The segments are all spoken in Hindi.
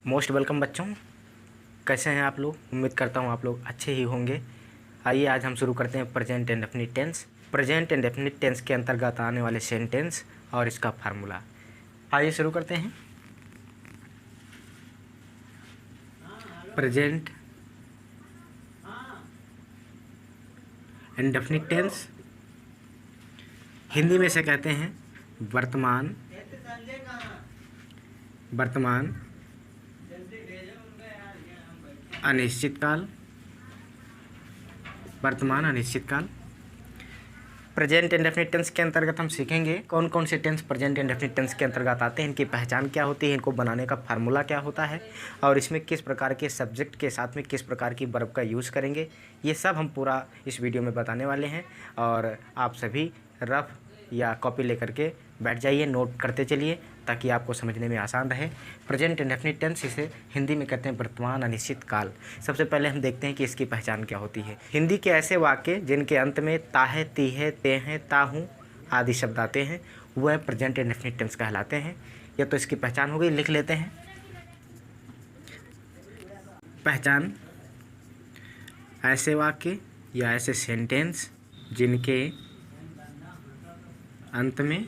मोस्ट वेलकम बच्चों। कैसे हैं आप लोग? उम्मीद करता हूँ आप लोग अच्छे ही होंगे। आइए आज हम शुरू करते हैं present and definite tense. Present and definite tense के अंतर्गत आने वाले सेंटेंस और इसका फार्मूला। आइए शुरू करते हैं। Present and definite tense Hindi में से कहते हैं वर्तमान, वर्तमान, अनिश्चित काल, वर्तमान अनिश्चित काल। प्रेजेंट इंडेफिनिट टेंस के अंतर्गत हम सीखेंगे कौन कौन से टेंस प्रेजेंट इंडेफिनिट टेंस के अंतर्गत आते हैं, इनकी पहचान क्या होती है, इनको बनाने का फार्मूला क्या होता है और इसमें किस प्रकार के सब्जेक्ट के साथ में किस प्रकार की वर्ब का यूज़ करेंगे। ये सब हम पूरा इस वीडियो में बताने वाले हैं और आप सभी रफ या कॉपी लेकर के बैठ जाइए, नोट करते चलिए ताकि आपको समझने में आसान रहे। प्रेजेंट इंडेफिनिट टेंस इसे हिंदी में कहते हैं वर्तमान अनिश्चित काल। सबसे पहले हम देखते हैं कि इसकी पहचान क्या होती है। हिंदी के ऐसे वाक्य जिनके अंत में ता है, ती है, ते हैं, ता हूँ आदि शब्द आते हैं वह प्रेजेंट इंडेफिनिट टेंस कहलाते हैं। यह तो इसकी पहचान हो गई, लिख लेते हैं। पहचान: ऐसे वाक्य या ऐसे सेंटेंस जिनके अंत में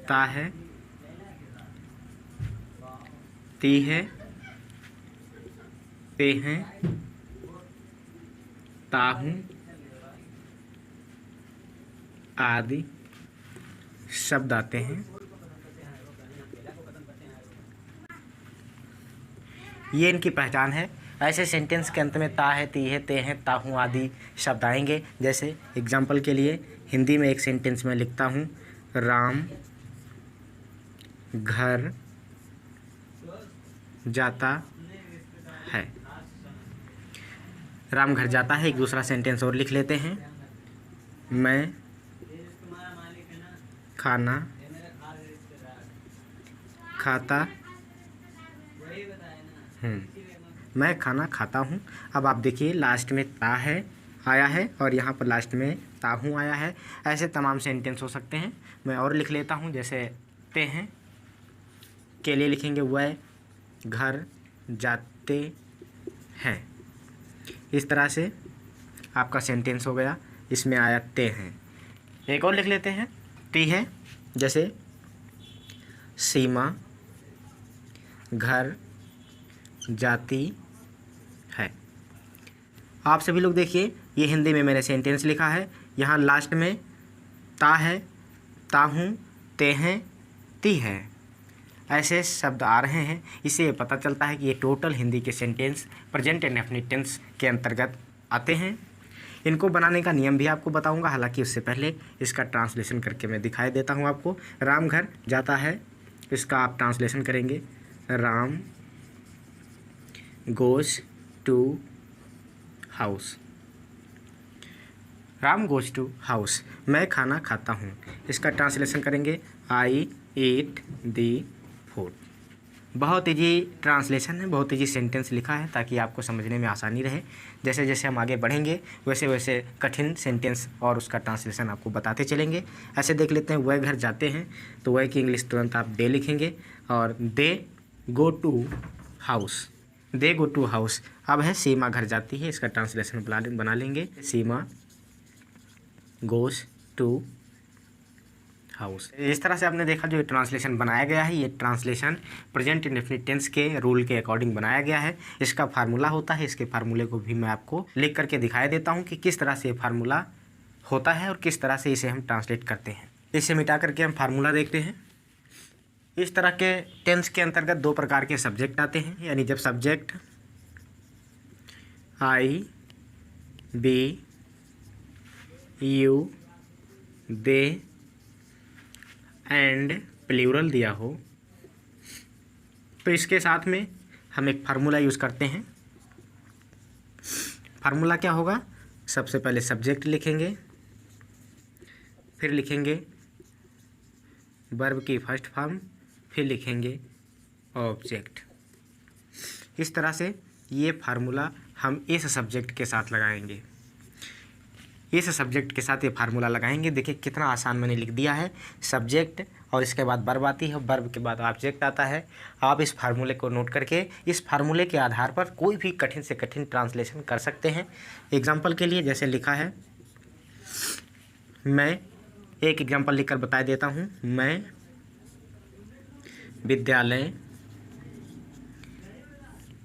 ता है, ती है, ते हैं, ता हूँ आदि शब्द आते हैं। ये इनकी पहचान है। ऐसे सेंटेंस के अंत में ता है, ती है, ते हैं, ता हूँ आदि शब्द आएंगे। जैसे एग्जाम्पल के लिए हिंदी में एक सेंटेंस में लिखता हूँ, राम घर जाता है। राम घर जाता है। एक दूसरा सेंटेंस और लिख लेते हैं, मैं खाना खाता हूँ। मैं खाना खाता हूँ। अब आप देखिए लास्ट में ता है आया है और यहाँ पर लास्ट में ता हूँ आया है। ऐसे तमाम सेंटेंस हो सकते हैं। मैं और लिख लेता हूँ, जैसे ते हैं के लिए लिखेंगे वह घर जाते हैं। इस तरह से आपका सेंटेंस हो गया, इसमें आया ते हैं। एक और लिख लेते हैं, ती है, जैसे सीमा घर जाती है। आप सभी लोग देखिए, ये हिंदी में मैंने सेंटेंस लिखा है। यहाँ लास्ट में ता है, ता हूँ, ते हैं, ती है, ऐसे शब्द आ रहे हैं। इससे ये पता चलता है कि ये टोटल हिंदी के सेंटेंस प्रेजेंट इंडेफिनिट टेंस के अंतर्गत आते हैं। इनको बनाने का नियम भी आपको बताऊंगा, हालांकि उससे पहले इसका ट्रांसलेशन करके मैं दिखाई देता हूं आपको। राम घर जाता है, इसका आप ट्रांसलेशन करेंगे, Ram goes to house. Ram goes to house, मैं खाना खाता हूँ। इसका ट्रांसलेशन करेंगे, आई ईट दी फूड। बहुत ईजी ट्रांसलेशन है, बहुत ईजी सेंटेंस लिखा है ताकि आपको समझने में आसानी रहे। जैसे जैसे हम आगे बढ़ेंगे वैसे वैसे कठिन सेंटेंस और उसका ट्रांसलेशन आपको बताते चलेंगे। ऐसे देख लेते हैं, वह घर जाते हैं तो वह की इंग्लिश तुरंत आप दे लिखेंगे और they go to house, they go to house. अब है सीमा घर जाती है, इसका ट्रांसलेशन बना लेंगे, सीमा गोज़ टू हाउस। इस तरह से आपने देखा जो ट्रांसलेशन बनाया गया है, ये ट्रांसलेशन प्रेजेंट इंडेफिनिट टेंस के रूल के अकॉर्डिंग बनाया गया है। इसका फार्मूला होता है, इसके फार्मूले को भी मैं आपको लिख करके दिखाई देता हूँ कि किस तरह से ये फार्मूला होता है और किस तरह से इसे हम ट्रांसलेट करते हैं। इसे मिटा करके हम फार्मूला देखते हैं। इस तरह के टेंस के अंतर्गत दो प्रकार के सब्जेक्ट आते हैं, यानी जब subject I, we, you, they and plural दिया हो तो इसके साथ में हम एक फार्मूला यूज़ करते हैं। फार्मूला क्या होगा? सबसे पहले सब्जेक्ट लिखेंगे, फिर लिखेंगे वर्ब की फर्स्ट फॉर्म, फिर लिखेंगे ऑब्जेक्ट। इस तरह से ये फार्मूला हम इस सब्जेक्ट के साथ लगाएंगे, इस सब्जेक्ट के साथ ये फार्मूला लगाएंगे। देखिए कितना आसान मैंने लिख दिया है। सब्जेक्ट और इसके बाद वर्ब आती है, वर्ब के बाद ऑब्जेक्ट आता है। आप इस फार्मूले को नोट करके इस फार्मूले के आधार पर कोई भी कठिन से कठिन ट्रांसलेशन कर सकते हैं। एग्जाम्पल के लिए जैसे लिखा है, मैं एक एग्जाम्पल लिखकर बता देता हूँ। मैं विद्यालय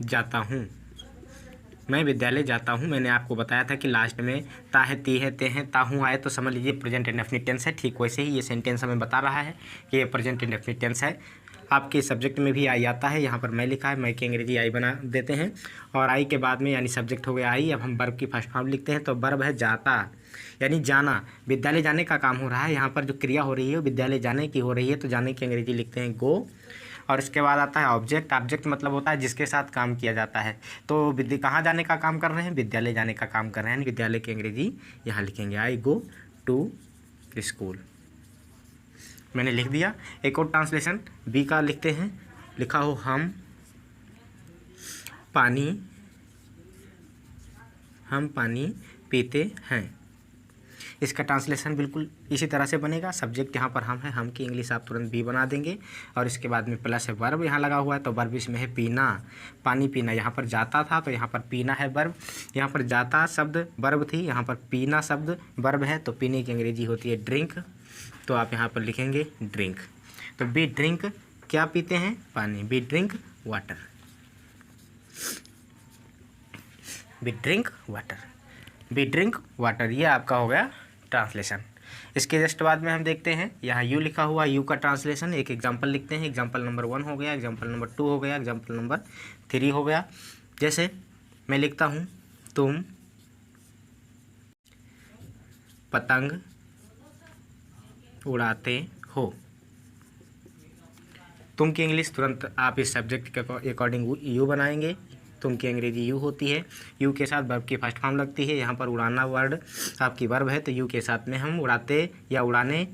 जाता हूँ। मैं विद्यालय जाता हूँ। मैंने आपको बताया था कि लास्ट में ता है, ती है, ते हैं, ताहू आए तो समझ लीजिए प्रेजेंट इंडेफिनिट टेंस है। ठीक वैसे ही ये सेंटेंस हमें बता रहा है कि ये प्रेजेंट इंडेफिनिट टेंस है। आपके सब्जेक्ट में भी आई आता है, यहाँ पर मैं लिखा है, मैं की अंग्रेजी आई बना देते हैं और आई के बाद में यानी सब्जेक्ट हो गया आई। अब हम वर्ब की फर्स्ट फॉर्म लिखते हैं, तो वर्ब है जाता यानी जाना। विद्यालय जाने का काम हो रहा है, यहाँ पर जो क्रिया हो रही है विद्यालय जाने की हो रही है, तो जाने की अंग्रेजी लिखते हैं गो। और इसके बाद आता है ऑब्जेक्ट। ऑब्जेक्ट मतलब होता है जिसके साथ काम किया जाता है। तो कहाँ जाने का काम कर रहे हैं, विद्यालय जाने का काम कर रहे हैं, विद्यालय की अंग्रेजी यहाँ लिखेंगे आई गो टू स्कूल। मैंने लिख दिया। एक और ट्रांसलेशन बी का लिखते हैं, लिखा हो हम पानी पीते हैं। इसका ट्रांसलेशन बिल्कुल इसी तरह से बनेगा। सब्जेक्ट यहाँ पर हम है, हम की इंग्लिश आप तुरंत बी बना देंगे और इसके बाद में प्लस है वर्ब यहाँ लगा हुआ है, तो वर्ब इसमें है पीना, पानी पीना। यहाँ पर जाता था तो यहाँ पर पीना है वर्ब, यहाँ पर जाता शब्द वर्ब थी, यहाँ पर पीना शब्द वर्ब है, तो पीने की अंग्रेजी होती है ड्रिंक। तो आप यहाँ पर लिखेंगे ड्रिंक। तो बी ड्रिंक क्या पीते हैं, पानी। We drink water, we drink water, we drink water. ये आपका हो गया ट्रांसलेशन। इसके जस्ट बाद में हम देखते हैं, यहाँ यू लिखा हुआ, यू का ट्रांसलेशन एक एग्जांपल लिखते हैं। एग्जांपल नंबर 1 हो गया, एग्जांपल नंबर 2 हो गया, एग्जांपल नंबर 3 हो गया। जैसे मैं लिखता हूँ, तुम पतंग उड़ाते हो। तुम की इंग्लिश तुरंत आप इस सब्जेक्ट के अकॉर्डिंग यू बनाएंगे। तुम की अंग्रेजी यू होती है, यू के साथ वर्ब की फर्स्ट फॉर्म लगती है। यहाँ पर उड़ाना वर्ड आपकी वर्ब है, तो यू के साथ में हम उड़ाते या उड़ाने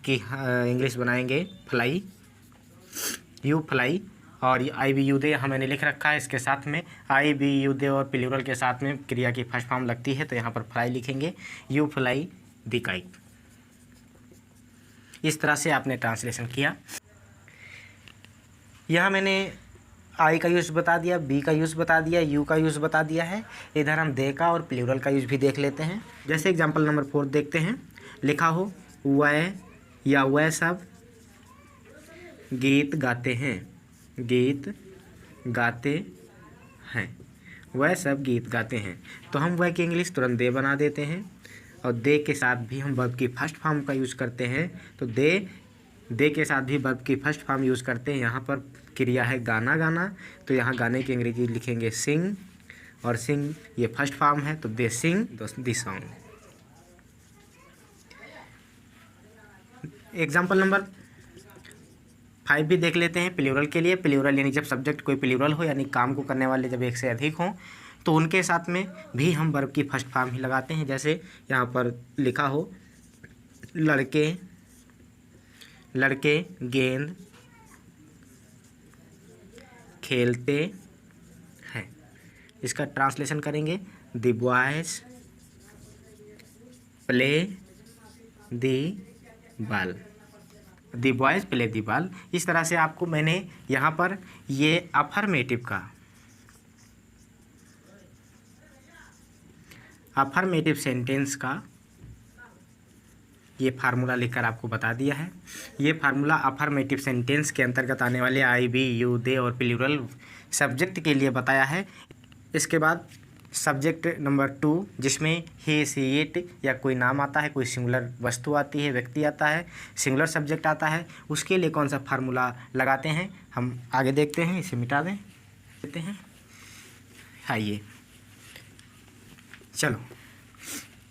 की इंग्लिश बनाएंगे फ्लाई, यू फ्लाई। और आई बी यू दे यहाँ मैंने लिख रखा है, इसके साथ में आई बी यू दे और प्लूरल के साथ में क्रिया की फर्स्ट फॉर्म लगती है, तो यहाँ पर फ्लाई लिखेंगे, यू फ्लाई द काइट। इस तरह से आपने ट्रांसलेशन किया। यहाँ मैंने आई का यूज़ बता दिया, बी का यूज़ बता दिया, यू का यूज़ बता दिया है। इधर हम दे का और प्लूरल का यूज़ भी देख लेते हैं। जैसे एग्जांपल नंबर 4 देखते हैं, लिखा हो वह या वह सब गीत गाते हैं, गीत गाते हैं, वह सब गीत गाते हैं। तो हम वह की इंग्लिश तुरंत दे बना देते हैं और दे के साथ भी हम वर्ब की फर्स्ट फॉर्म का यूज़ करते हैं। तो दे के साथ भी वर्ब की फर्स्ट फॉर्म यूज़ करते हैं। यहाँ पर क्रिया है गाना गाना, तो यहाँ गाने की अंग्रेजी लिखेंगे सिंग, और सिंग ये फर्स्ट फॉर्म है, तो दे सिंग द सॉन्ग। एग्जाम्पल नंबर 5 भी देख लेते हैं प्लूरल के लिए। प्लूरल यानी जब सब्जेक्ट कोई प्लूरल हो, यानी काम को करने वाले जब एक से अधिक हों, तो उनके साथ में भी हम वर्ब की फर्स्ट फॉर्म ही लगाते हैं। जैसे यहाँ पर लिखा हो लड़के गेंद खेलते हैं। इसका ट्रांसलेशन करेंगे, the boys play the ball, the boys play the ball. इस तरह से आपको मैंने यहाँ पर ये अफर्मेटिव सेंटेंस का ये फार्मूला लिखकर आपको बता दिया है। ये फार्मूला अफर्मेटिव सेंटेंस के अंतर्गत आने वाले आई बी यू दे और प्लूरल सब्जेक्ट के लिए बताया है। इसके बाद सब्जेक्ट नंबर 2 जिसमें ही सी इट या कोई नाम आता है, कोई सिंगुलर वस्तु आती है, व्यक्ति आता है, सिंगुलर सब्जेक्ट आता है, उसके लिए कौन सा फार्मूला लगाते हैं हम आगे देखते हैं। इसे मिटा देते हैं। आइए चलो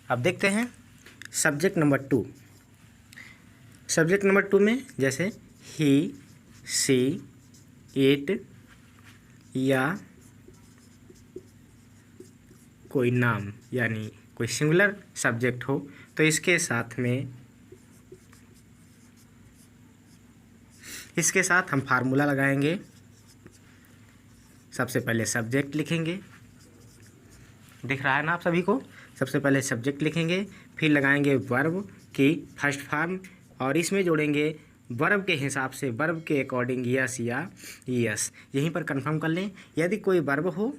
अब देखते हैं सब्जेक्ट नंबर 2। सब्जेक्ट नंबर 2 में जैसे ही सी इट या कोई नाम यानी कोई सिंगुलर सब्जेक्ट हो, तो इसके साथ हम फार्मूला लगाएंगे। सबसे पहले सब्जेक्ट लिखेंगे, दिख रहा है ना आप सभी को। सबसे पहले सब्जेक्ट लिखेंगे, फिर लगाएंगे वर्ब की फर्स्ट फॉर्म और इसमें जोड़ेंगे वर्ब के हिसाब से, वर्ब के अकॉर्डिंग यस या यस, यहीं पर कंफर्म कर लें। यदि कोई वर्ब हो,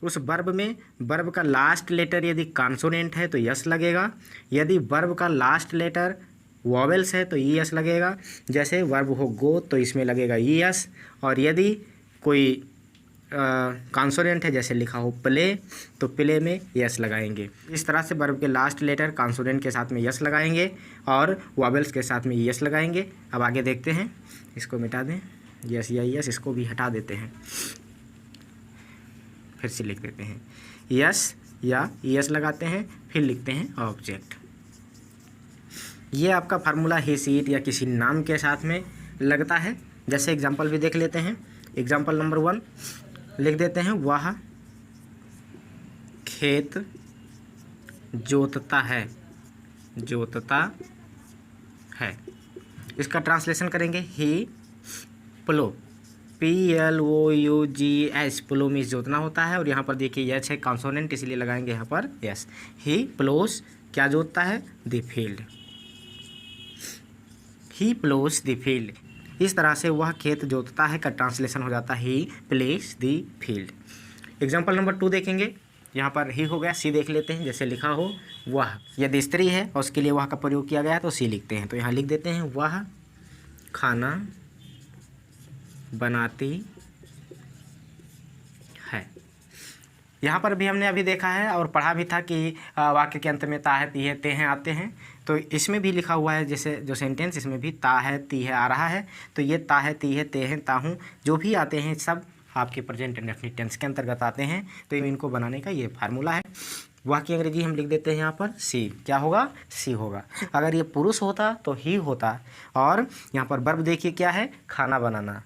उस वर्ब में वर्ब का लास्ट लेटर यदि कॉन्सोनेंट है तो यस लगेगा, यदि वर्ब का लास्ट लेटर वॉवेल्स है तो ई एस लगेगा। जैसे वर्ब हो गो तो इसमें लगेगा ई एस, और यदि कोई कॉन्सोनेंट है जैसे लिखा हो प्ले तो प्ले में यस लगाएंगे। इस तरह से वर्ब के लास्ट लेटर कॉन्सोनेंट के साथ में यस लगाएंगे और वॉवेल्स के साथ में यस लगाएंगे। अब आगे देखते हैं, इसको मिटा दें, यस या यस, इसको भी हटा देते हैं, फिर से लिख देते हैं यस या यस लगाते हैं, फिर लिखते हैं ऑब्जेक्ट। ये आपका फार्मूला ही सीट या किसी नाम के साथ में लगता है। जैसे एग्जांपल भी देख लेते हैं। एग्जांपल नंबर 1 लिख देते हैं, वह खेत जोतता है, जोतता है। इसका ट्रांसलेशन करेंगे ही प्लो, PLOUGS, प्लो मीन्स जोतना होता है। और यहाँ पर देखिए यच है कॉन्सोनेंट, इसलिए लगाएंगे यहाँ पर यस। ही प्लोस क्या जोतता है, the field, he ploughs the field. इस तरह से वह खेत जोतता है का ट्रांसलेशन हो जाता है he ploughs the field. Example number 2 देखेंगे। यहाँ पर ही हो गया, सी देख लेते हैं। जैसे लिखा हो वह, यदि स्त्री है और उसके लिए वह का प्रयोग किया गया है तो सी लिखते हैं। तो यहाँ लिख देते हैं वह खाना बनाती है। यहाँ पर भी हमने अभी देखा है और पढ़ा भी था कि वाक्य के अंत में ता है, ती है, ते हैं आते हैं। तो इसमें भी लिखा हुआ है, जैसे जो सेंटेंस, इसमें भी ता है, ती है आ रहा है। तो ये ता है, ती है, ते हैं, ता हूँ, जो भी आते हैं सब आपके प्रेजेंट इंडेफिनिट टेंस के अंतर्गत आते हैं। तो इनको बनाने का ये फार्मूला है। वह की अंग्रेजी हम लिख देते हैं यहाँ पर सी। क्या होगा, सी होगा। अगर ये पुरुष होता तो ही होता। और यहाँ पर वर्ब देखिए क्या है, खाना बनाना।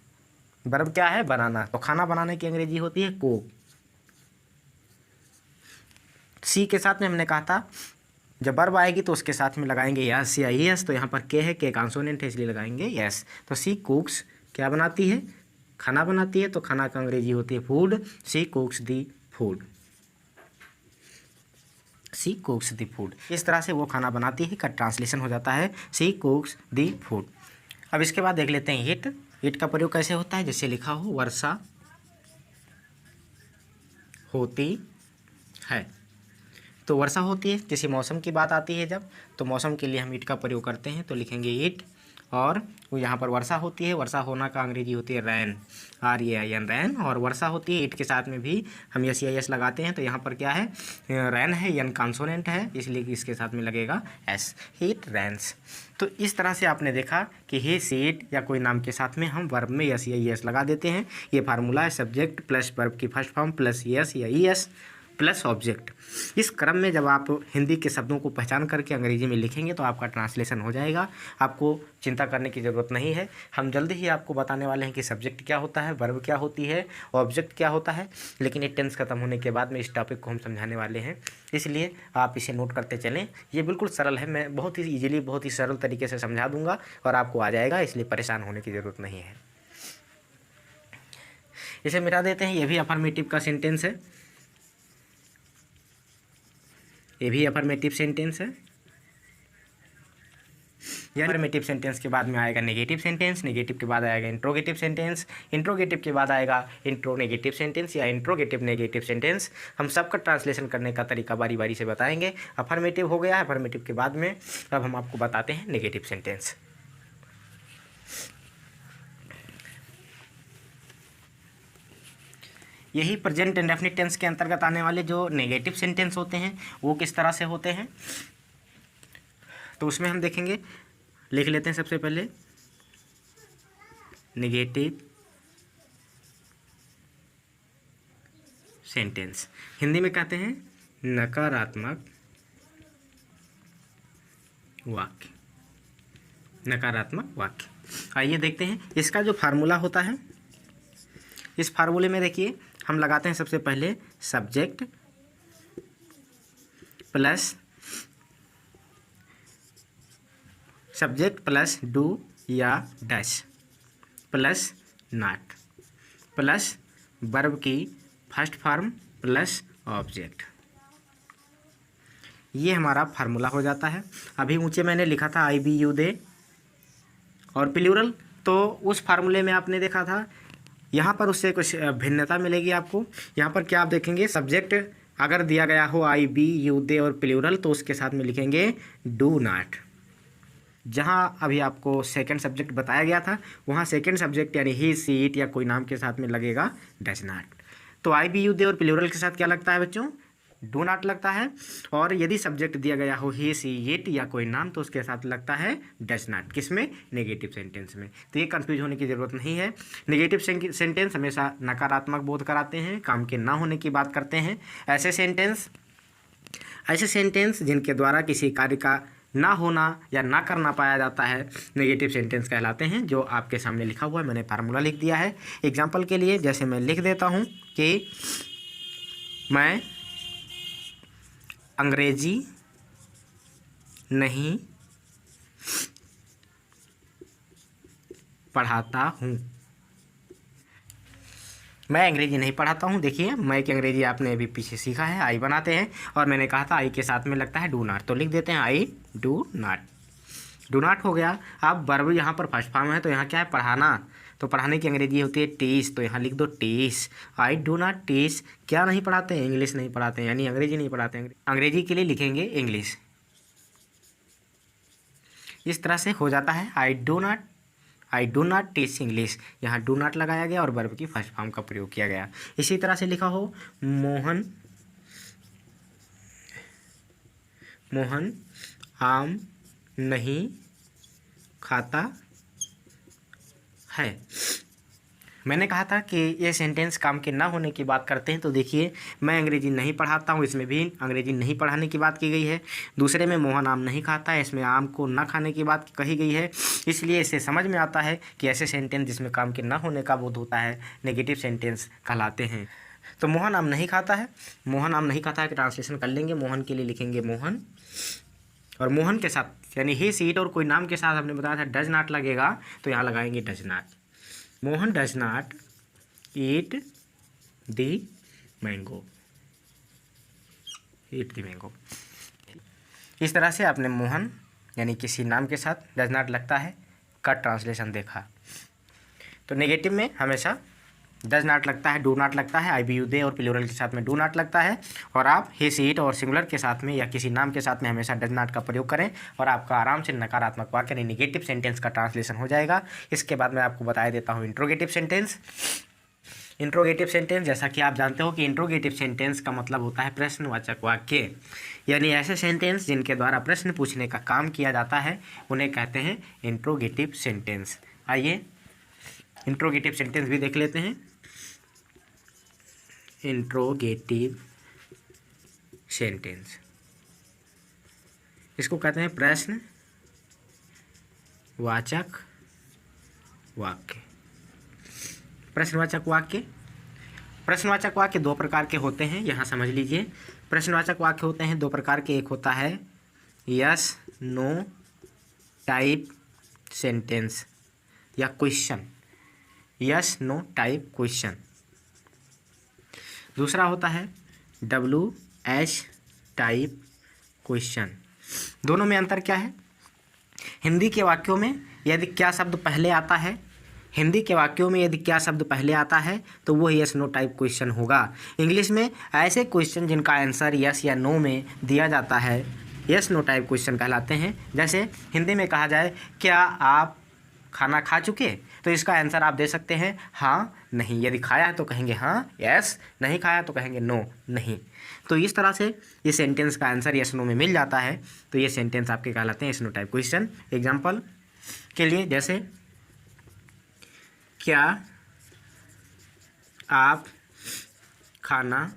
वर्ब क्या है, बनाना। तो खाना बनाने की अंग्रेजी होती है कुक। सी के साथ में हमने कहा था जब वर्ब आएगी तो उसके साथ में लगाएंगे यस या यस। तो यहाँ पर के है, के कॉन्सोनेंट है, इसलिए लगाएंगे यस। तो सी कुक्स क्या बनाती है, खाना बनाती है। तो खाना का अंग्रेजी होती है food. She cooks the food, she cooks the food. इस तरह से वो खाना बनाती है का ट्रांसलेशन हो जाता है सी कुक्स दी फूड। अब इसके बाद देख लेते हैं हिट। हिट का प्रयोग कैसे होता है, जैसे लिखा हो वर्षा होती है। तो वर्षा होती है, किसी मौसम की बात आती है जब, तो मौसम के लिए हम इट का प्रयोग करते हैं। तो लिखेंगे इट, और वो यहाँ पर वर्षा होती है। वर्षा होना का अंग्रेजी होती है रैन, RAIN, रैन। और वर्षा होती है, इट के साथ में भी हम यस या यस लगाते हैं। तो यहाँ पर क्या है, रैन है, यन कॉन्सोनेंट है, इसलिए इसके साथ में लगेगा एस, हिट रैन्स। तो इस तरह से आपने देखा कि ही सीट या कोई नाम के साथ में हम वर्ब में यस या यस लगा देते हैं। ये फार्मूला है सब्जेक्ट प्लस वर्ब की फर्स्ट फॉर्म प्लस यस या ES प्लस ऑब्जेक्ट। इस क्रम में जब आप हिंदी के शब्दों को पहचान करके अंग्रेजी में लिखेंगे तो आपका ट्रांसलेशन हो जाएगा। आपको चिंता करने की ज़रूरत नहीं है। हम जल्दी ही आपको बताने वाले हैं कि सब्जेक्ट क्या होता है, वर्ब क्या होती है, ऑब्जेक्ट क्या होता है। लेकिन ये टेंस खत्म होने के बाद में इस टॉपिक को हम समझाने वाले हैं, इसलिए आप इसे नोट करते चलें। ये बिल्कुल सरल है, मैं बहुत ही ईजिली, बहुत ही सरल तरीके से समझा दूँगा और आपको आ जाएगा, इसलिए परेशान होने की ज़रूरत नहीं है। इसे मिटा देते हैं। ये भी अफर्मेटिव का सेंटेंस है, ये भी अफर्मेटिव सेंटेंस है। या अफर्मेटिव सेंटेंस के बाद में आएगा नेगेटिव सेंटेंस, नेगेटिव के बाद आएगा इंट्रोगेटिव सेंटेंस, इंट्रोगेटिव के बाद आएगा इंट्रोनेगेटिव सेंटेंस या इंट्रोगेटिव नेगेटिव सेंटेंस। हम सबका ट्रांसलेशन करने का तरीका बारी बारी से बताएंगे। अफर्मेटिव हो गया, अफर्मेटिव के बाद में अब हम आपको बताते हैं नेगेटिव सेंटेंस। यही प्रेजेंट इंडेफिनिट टेंस के अंतर्गत आने वाले जो नेगेटिव सेंटेंस होते हैं वो किस तरह से होते हैं, तो उसमें हम देखेंगे। लिख लेते हैं सबसे पहले नेगेटिव सेंटेंस, हिंदी में कहते हैं नकारात्मक वाक्य, नकारात्मक वाक्य। आइए देखते हैं इसका जो फार्मूला होता है। इस फार्मूले में देखिए हम लगाते हैं सबसे पहले सब्जेक्ट प्लस डू या dash plus not plus verb की फर्स्ट फॉर्म प्लस ऑब्जेक्ट। ये हमारा फार्मूला हो जाता है। अभी ऊंचे मैंने लिखा था IBU दे और प्लूरल तो उस फार्मूले में आपने देखा था, यहाँ पर उससे कुछ भिन्नता मिलेगी आपको। यहाँ पर क्या आप देखेंगे, सब्जेक्ट अगर दिया गया हो आई, बी, यू, दे और प्लूरल तो उसके साथ में लिखेंगे डू नॉट। जहाँ अभी आपको सेकंड सब्जेक्ट बताया गया था वहाँ सेकंड सब्जेक्ट यानी ही, सी, इट या कोई नाम के साथ में लगेगा डज नॉट। तो आई, बी, यू, दे और प्लूरल के साथ क्या लगता है बच्चों, डू नॉट लगता है। और यदि सब्जेक्ट दिया गया हो ही, सी, इट या कोई नाम तो उसके साथ लगता है डज नॉट। किसमें, नेगेटिव सेंटेंस में। तो ये कंफ्यूज होने की ज़रूरत नहीं है। नेगेटिव सेंटेंस हमेशा नकारात्मक बोध कराते हैं, काम के ना होने की बात करते हैं। ऐसे सेंटेंस जिनके द्वारा किसी कार्य का ना होना या ना करना पाया जाता है नेगेटिव सेंटेंस कहलाते हैं। जो आपके सामने लिखा हुआ है, मैंने फार्मूला लिख दिया है एग्जाम्पल के लिए। जैसे मैं लिख देता हूँ कि मैं अंग्रेजी नहीं पढ़ाता हूँ। मैं अंग्रेजी नहीं पढ़ाता हूँ। देखिए मैं की अंग्रेजी आपने अभी पीछे सीखा है, आई बनाते हैं और मैंने कहा था आई के साथ में लगता है डू नॉट, तो लिख देते हैं I do not. Do not हो गया। अब वर्ब यहाँ पर फर्स्ट फॉर्म है तो यहाँ क्या है, पढ़ाना। तो पढ़ाने की अंग्रेजी होती है टीच, तो यहाँ लिख दो teach. I do not teach. क्या नहीं पढ़ाते हैं, इंग्लिश नहीं पढ़ाते हैं, यानी अंग्रेजी नहीं पढ़ाते हैं। अंग्रेजी के लिए लिखेंगे इंग्लिश। इस तरह से हो जाता है I do not teach English. यहाँ डू नॉट लगाया गया और वर्ब की फर्स्ट फॉर्म का प्रयोग किया गया। इसी तरह से लिखा हो मोहन आम नहीं खाता है। मैंने कहा था कि ये सेंटेंस काम के ना होने की बात करते हैं। तो देखिए मैं अंग्रेजी नहीं पढ़ाता हूँ, इसमें भी अंग्रेजी नहीं पढ़ाने की बात की गई है। दूसरे में मोहन आम नहीं खाता है, इसमें आम को ना खाने की बात कही गई है। इसलिए इससे समझ में आता है कि ऐसे सेंटेंस जिसमें काम के ना होने का बोध होता है नेगेटिव सेंटेंस कहलाते हैं। तो मोहन आम नहीं खाता है, मोहन आम नहीं खाता है कि ट्रांसलेशन कर लेंगे। मोहन के लिए लिखेंगे मोहन, और मोहन के साथ यानी ही, सी, इट और कोई नाम के साथ हमने बताया था डज नॉट लगेगा, तो यहाँ लगाएंगे does not. Mohan does not eat the mango, eat the mango. इस तरह से आपने मोहन यानी किसी नाम के साथ डज नॉट लगता है का ट्रांसलेशन देखा। तो नेगेटिव में हमेशा डज नॉट लगता है, डू नॉट लगता है, आई, बी, यू, दे और प्लूरल के साथ में डू नॉट लगता है। और आप ही, सी, इट और सिंगुलर के साथ में या किसी नाम के साथ में हमेशा डज नॉट का प्रयोग करें और आपका आराम से नकारात्मक वाक्य यानी नेगेटिव सेंटेंस का ट्रांसलेशन हो जाएगा। इसके बाद मैं आपको बता देता हूँ इंट्रोगेटिव सेंटेंस। इंट्रोगेटिव सेंटेंस, जैसा कि आप जानते हो कि इंट्रोगेटिव सेंटेंस का मतलब होता है प्रश्नवाचक वाक्य, यानी ऐसे सेंटेंस जिनके द्वारा प्रश्न पूछने का काम किया जाता है उन्हें कहते हैं इंट्रोगेटिव सेंटेंस। आइए इंट्रोगेटिव सेंटेंस भी देख लेते हैं। इंट्रोगेटिव सेंटेंस इसको कहते हैं प्रश्नवाचक वाक्य। प्रश्नवाचक वाक्य दो प्रकार के होते हैं, यहाँ समझ लीजिए। प्रश्नवाचक वाक्य होते हैं दो प्रकार के। एक होता है यस नो टाइप सेंटेंस या question, yes no type question. दूसरा होता है WH टाइप क्वेश्चन। दोनों में अंतर क्या है? हिंदी के वाक्यों में यदि क्या शब्द पहले आता है, तो वो यस नो टाइप क्वेश्चन होगा। इंग्लिश में ऐसे क्वेश्चन जिनका आंसर यस या नो में दिया जाता है यस नो टाइप क्वेश्चन कहलाते हैं। जैसे हिंदी में कहा जाए क्या आप खाना खा चुके, तो इसका आंसर आप दे सकते हैं हाँ नहीं। यदि खाया है तो कहेंगे हाँ यस, नहीं खाया तो कहेंगे नो नहीं। तो इस तरह से ये सेंटेंस का आंसर यस नो में मिल जाता है, तो ये सेंटेंस आपके कहलाते हैं yes no type question. Example के लिए जैसे क्या आप खाना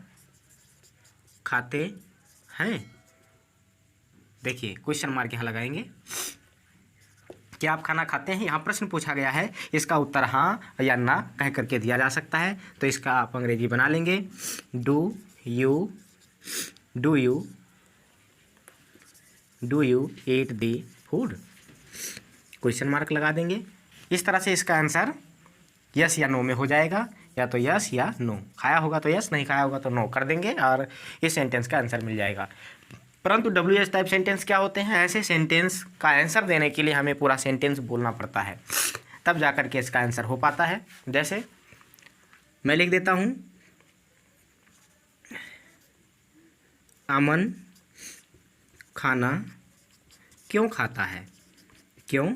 खाते हैं, देखिए क्वेश्चन मार्क यहाँ लगाएंगे। क्या आप खाना खाते हैं, यहाँ प्रश्न पूछा गया है, इसका उत्तर हाँ या ना कह करके दिया जा सकता है। तो इसका आप अंग्रेजी बना लेंगे do you eat the food, question mark लगा देंगे। इस तरह से इसका आंसर यस या नो में हो जाएगा, या तो यस या नो। खाया होगा तो यस, नहीं खाया होगा तो नो कर देंगे और इस सेंटेंस का आंसर मिल जाएगा। परंतु डब्ल्यू एच टाइप सेंटेंस क्या होते हैं? ऐसे सेंटेंस का आंसर देने के लिए हमें पूरा सेंटेंस बोलना पड़ता है, तब जाकर के इसका आंसर हो पाता है। जैसे मैं लिख देता हूँ, अमन खाना क्यों खाता है? क्यों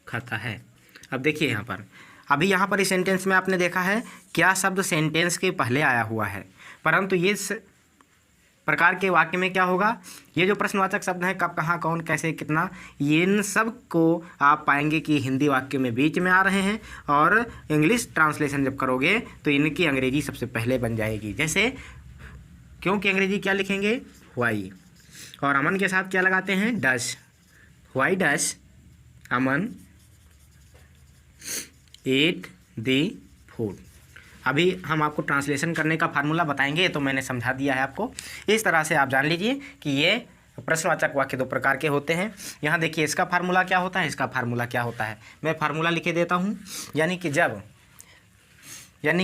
खाता है? अब देखिए यहाँ पर, अभी यहाँ पर इस सेंटेंस में आपने देखा है क्या शब्द सेंटेंस के पहले आया हुआ है, परंतु ये इस प्रकार के वाक्य में क्या होगा, ये जो प्रश्नवाचक शब्द हैं कब, कहाँ, कौन, कैसे, कितना, ये इन सब को आप पाएंगे कि हिंदी वाक्य में बीच में आ रहे हैं, और इंग्लिश ट्रांसलेशन जब करोगे तो इनकी अंग्रेजी सबसे पहले बन जाएगी। जैसे क्योंकि अंग्रेजी क्या लिखेंगे? वाई, और अमन के साथ क्या लगाते हैं? Does. Why does Aman eat the food. अभी हम आपको ट्रांसलेशन करने का फार्मूला बताएंगे, तो मैंने समझा दिया है आपको। इस तरह से आप जान लीजिए कि ये प्रश्नवाचक वाक्य दो प्रकार के होते हैं। यहाँ देखिए इसका फार्मूला क्या होता है, इसका फार्मूला क्या होता है। मैं फार्मूला लिखे देता हूँ, यानी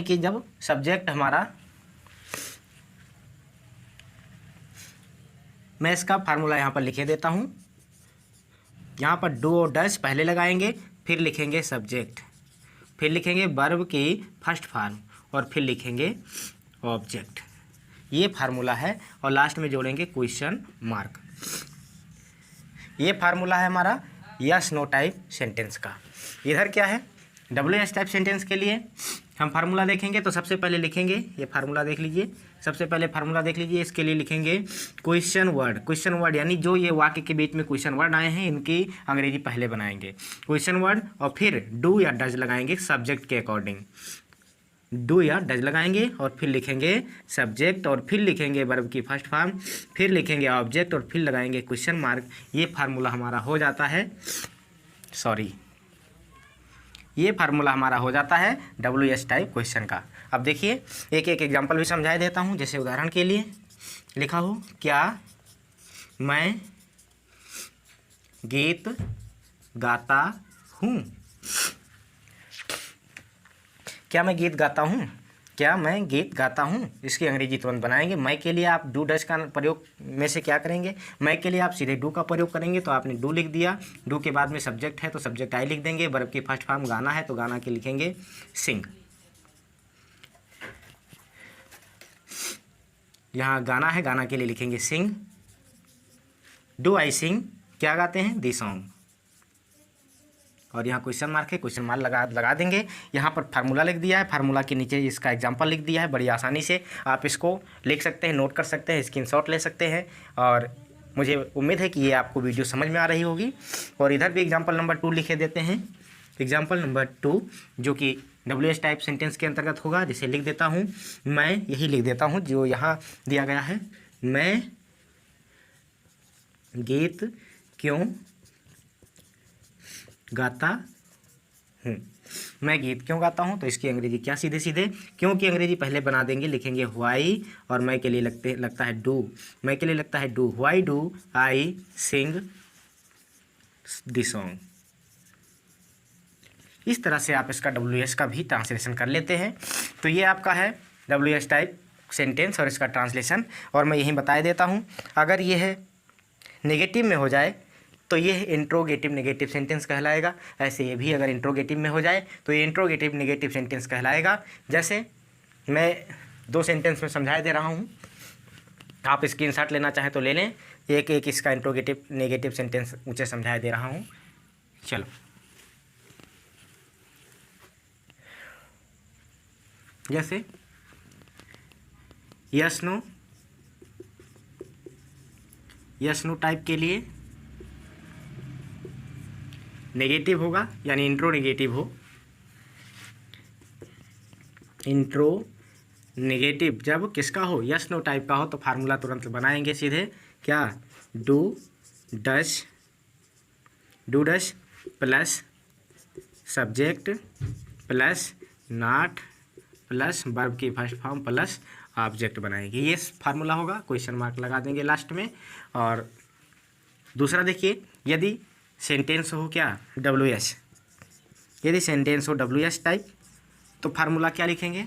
कि जब सब्जेक्ट हमारा, मैं इसका फार्मूला यहाँ पर लिखे देता हूँ। यहाँ पर डू और डस पहले लगाएंगे, फिर लिखेंगे सब्जेक्ट, फिर लिखेंगे वर्ब की फर्स्ट फॉर्म, और फिर लिखेंगे ऑब्जेक्ट। ये फार्मूला है, और लास्ट में जोड़ेंगे क्वेश्चन मार्क। ये फार्मूला है हमारा यस नो टाइप सेंटेंस का। इधर क्या है? डब्ल्यू एच टाइप सेंटेंस के लिए हम फार्मूला देखेंगे, तो सबसे पहले लिखेंगे, ये फार्मूला देख लीजिए, सबसे पहले फार्मूला देख लीजिए। इसके लिए लिखेंगे क्वेश्चन वर्ड, यानी जो ये वाक्य के बीच में क्वेश्चन वर्ड आए हैं इनकी अंग्रेजी पहले बनाएंगे, क्वेश्चन वर्ड, और फिर डू या डज लगाएंगे सब्जेक्ट के अकॉर्डिंग। डू या डज लगाएंगे और फिर लिखेंगे सब्जेक्ट, और फिर लिखेंगे वर्ब की फर्स्ट फॉर्म, फिर लिखेंगे ऑब्जेक्ट, और फिर लगाएंगे क्वेश्चन मार्क। ये फार्मूला हमारा हो जाता है, ये फार्मूला हमारा हो जाता है डब्ल्यू एच टाइप क्वेश्चन का। अब देखिए एक एक एग्जांपल भी समझा देता हूँ। जैसे उदाहरण के लिए लिखा हो, क्या मैं गीत गाता हूँ? क्या मैं गीत गाता हूँ? क्या मैं गीत गाता हूँ? इसकी अंग्रेजी तुरंत बनाएंगे। मैं के लिए आप डू डज का प्रयोग में से क्या करेंगे? मैं के लिए आप सीधे डू का प्रयोग करेंगे, तो आपने डू लिख दिया। डू के बाद में सब्जेक्ट है तो सब्जेक्ट आई लिख देंगे। वर्ब की फर्स्ट फॉर्म गाना है तो गाना के लिखेंगे सिंग। यहाँ गाना है, गाना के लिए लिखेंगे सिंग। डू आई सिंग, क्या गाते हैं? The song. और यहाँ क्वेश्चन मार्क है, क्वेश्चन मार्क लगा देंगे। यहाँ पर फार्मूला लिख दिया है, फार्मूला के नीचे इसका एग्जांपल लिख दिया है। बड़ी आसानी से आप इसको लिख सकते हैं, नोट कर सकते हैं, स्क्रीनशॉट ले सकते हैं। और मुझे उम्मीद है कि ये आपको वीडियो समझ में आ रही होगी। और इधर भी एग्जाम्पल नंबर 2 लिखे देते हैं। एग्जाम्पल नंबर 2 जो कि डब्ल्यू एच टाइप सेंटेंस के अंतर्गत होगा। जिसे लिख देता हूँ मैं, यही लिख देता हूँ जो यहाँ दिया गया है। मैं गीत क्यों गाता हूँ? मैं गीत क्यों गाता हूँ? तो इसकी अंग्रेजी क्या? सीधे सीधे क्यों की अंग्रेजी पहले बना देंगे, लिखेंगे व्हाई, और मैं के लिए लगता है डू। मैं के लिए लगता है do. Why do I sing the song. इस तरह से आप इसका डब्ल्यू एच का भी ट्रांसलेशन कर लेते हैं। तो ये आपका है डब्ल्यू एच टाइप सेंटेंस और इसका ट्रांसलेशन। और मैं यही बता देता हूँ, अगर ये है नेगेटिव में हो जाए तो ये इंट्रोगेटिव नेगेटिव सेंटेंस कहलाएगा। ऐसे ये भी अगर इंट्रोगेटिव में हो जाए तो ये इंट्रोगेटिव नेगेटिव सेंटेंस कहलाएगा। जैसे मैं 2 सेंटेंस में समझा दे रहा हूँ, आप स्क्रीनशॉट लेना चाहें तो ले लें। एक एक इसका इंट्रोगेटिव नेगेटिव सेंटेंस ऊँचे समझा दे रहा हूँ। चलो जैसे यस नो टाइप के लिए नेगेटिव होगा, यानी इंट्रो नेगेटिव हो। इंट्रो नेगेटिव जब किसका हो? यस नो टाइप का हो, तो फार्मूला तुरंत बनाएंगे सीधे। क्या? Do does plus subject plus not plus verb की फर्स्ट फॉर्म प्लस ऑब्जेक्ट बनाएंगे। ये फार्मूला होगा। क्वेश्चन मार्क लगा देंगे लास्ट में। और दूसरा देखिए, यदि सेंटेंस हो क्या? W H. यदि सेंटेंस हो डब्ल्यू एच टाइप तो फार्मूला क्या लिखेंगे?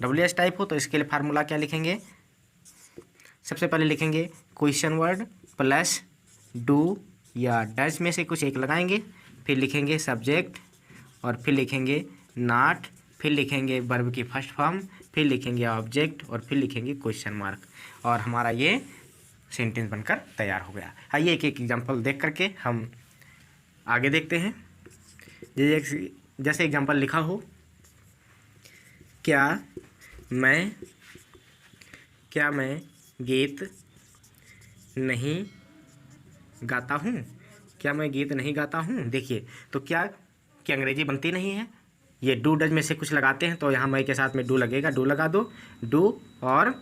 डब्ल्यू एच टाइप हो तो इसके लिए फार्मूला क्या लिखेंगे? सबसे पहले लिखेंगे क्वेश्चन वर्ड प्लस डू या डज में से कुछ एक लगाएंगे, फिर लिखेंगे सब्जेक्ट और फिर लिखेंगे नॉट, फिर लिखेंगे वर्ब की फर्स्ट फॉर्म, फिर लिखेंगे ऑब्जेक्ट और फिर लिखेंगे क्वेश्चन मार्क, और हमारा ये सेंटेंस बनकर तैयार हो गया। आइए एक एक एग्जांपल देख करके हम आगे देखते हैं। जैसे एग्जांपल लिखा हो, क्या मैं गीत नहीं गाता हूँ। क्या मैं गीत नहीं गाता हूँ। देखिए तो क्या कि अंग्रेजी बनती नहीं है, ये डू डज में से कुछ लगाते हैं तो यहाँ मैं के साथ में डू लगेगा, डू लगा दो, डू, और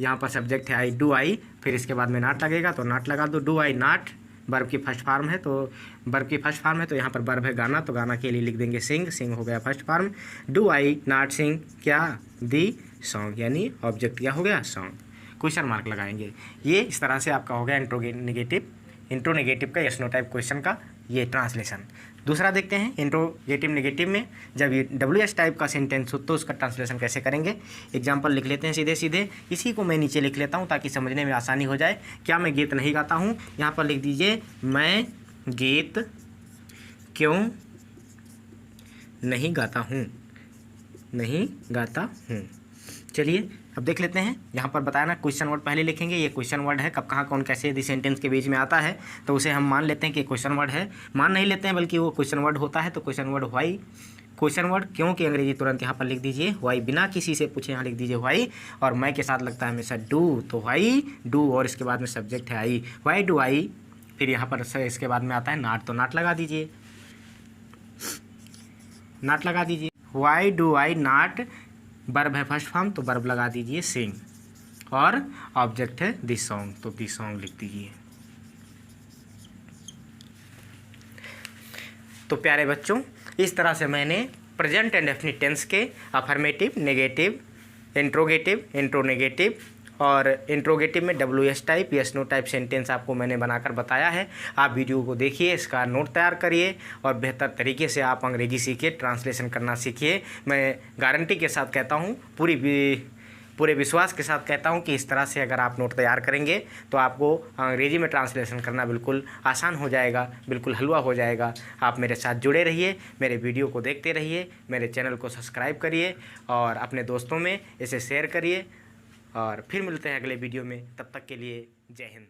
यहाँ पर सब्जेक्ट है आई, डू आई, फिर इसके बाद में नॉट लगेगा तो नॉट लगा दो, डू आई नॉट, वर्ब की फर्स्ट फॉर्म है तो यहाँ पर वर्ब है गाना, तो गाना के लिए लिख देंगे सिंग, सिंग हो गया first form, do I not sing क्या दी सॉन्ग, यानी ऑब्जेक्ट क्या हो गया सॉन्ग, क्वेश्चन मार्क लगाएंगे। ये इस तरह से आपका हो गया इंट्रोनेगेटिव का यस नो टाइप क्वेश्चन का ये ट्रांसलेशन। दूसरा देखते हैं इंट्रोगेटिव नेगेटिव में जब ये WS टाइप का सेंटेंस हो तो उसका ट्रांसलेशन कैसे करेंगे। एग्जांपल लिख लेते हैं सीधे सीधे, इसी को मैं नीचे लिख लेता हूँ ताकि समझने में आसानी हो जाए। क्या मैं गीत नहीं गाता हूँ, यहाँ पर लिख दीजिए मैं गीत क्यों नहीं गाता हूँ, नहीं गाता हूँ। चलिए अब देख लेते हैं, यहाँ पर बताया ना क्वेश्चन वर्ड पहले लिखेंगे, ये क्वेश्चन वर्ड है, कब कहाँ कौन कैसे यदि सेंटेंस के बीच में आता है तो उसे हम मान लेते हैं कि क्वेश्चन वर्ड है, मान नहीं लेते हैं बल्कि वो क्वेश्चन वर्ड होता है। तो question word why, question word क्यों की अंग्रेजी तुरंत यहाँ पर लिख दीजिए व्हाई, बिना किसी से पूछे यहाँ लिख दीजिए व्हाई, और मैं के साथ लगता है हमेशा डू, तो व्हाई डू, और इसके बाद में सब्जेक्ट है आई, व्हाई डू आई, फिर यहाँ पर इसके बाद में आता है नॉट, तो नॉट लगा दीजिए, नॉट लगा दीजिए, why do I not, verb है फर्स्ट फॉर्म तो वर्ब लगा दीजिए सिंग, और ऑब्जेक्ट है दिस सॉन्ग तो दिस सॉन्ग लिख दीजिए। तो प्यारे बच्चों, इस तरह से मैंने प्रेजेंट एंड डेफिनिट टेंस के अफर्मेटिव, नेगेटिव, इंट्रोगेटिव, इंट्रोनेगेटिव और इंट्रोगेटिव में WS type, yes no type sentence आपको मैंने बनाकर बताया है। आप वीडियो को देखिए, इसका नोट तैयार करिए और बेहतर तरीके से आप अंग्रेजी सीखिए, ट्रांसलेशन करना सीखिए। मैं गारंटी के साथ कहता हूँ, पूरे विश्वास के साथ कहता हूँ कि इस तरह से अगर आप नोट तैयार करेंगे तो आपको अंग्रेजी में ट्रांसलेशन करना बिल्कुल आसान हो जाएगा, बिल्कुल हलवा हो जाएगा। आप मेरे साथ जुड़े रहिए, मेरे वीडियो को देखते रहिए, मेरे चैनल को सब्सक्राइब करिए और अपने दोस्तों में इसे शेयर करिए, और फिर मिलते हैं अगले वीडियो में। तब तक के लिए जय हिंद।